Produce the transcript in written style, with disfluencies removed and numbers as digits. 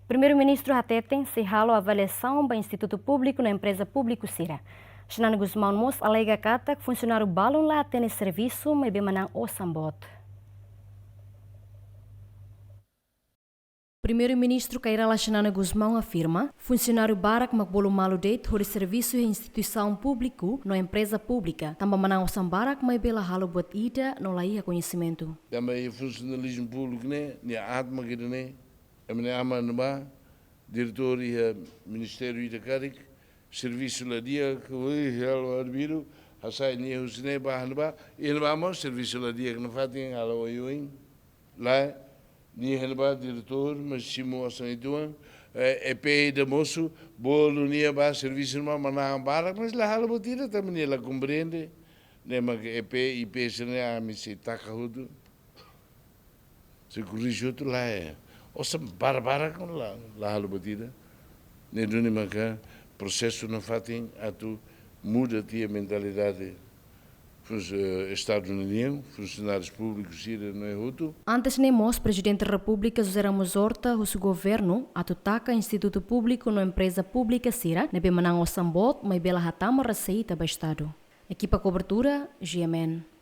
Primeiro-ministro Hateten se halo avaliação do Instituto Público na empresa público Sira. Xanana Guzmão Mos alega que funcionário balon lá tem serviço, mas bem manang o sambot. Primeiro-ministro Kairala Xanana Guzmão afirma funcionário barak makbolo malu date hori serviço em instituição público na empresa pública. Também manang o sambarak mas bela halo buat ida no lai conhecimento. Também funcionalismo público né atma que né amne amanba diretor e ministério da Caric serviço lá dia que o halo arbiro hasai ni husne bahanba ele vamos serviço lá dia que não fazem halo yoin lá ni helba diretor mas simo asan itu EP de moço bolo ni ba serviço ma manang barak mas lá halo botira também ela compreende né mas EP IP sene a mi se takahudu se corrigiu tu lá Osa bara com lá halo batida, nem duni maca processo não fatem atu muda a mentalidade dos Estados Unidos, funcionários públicos não é outro. Antes nemos presidente da República José Ramos Horta o seu governo atutaca instituto público na empresa pública Sira nebe manang o sambot mas bela hatama receita ba estado. Equipa cobertura GMN.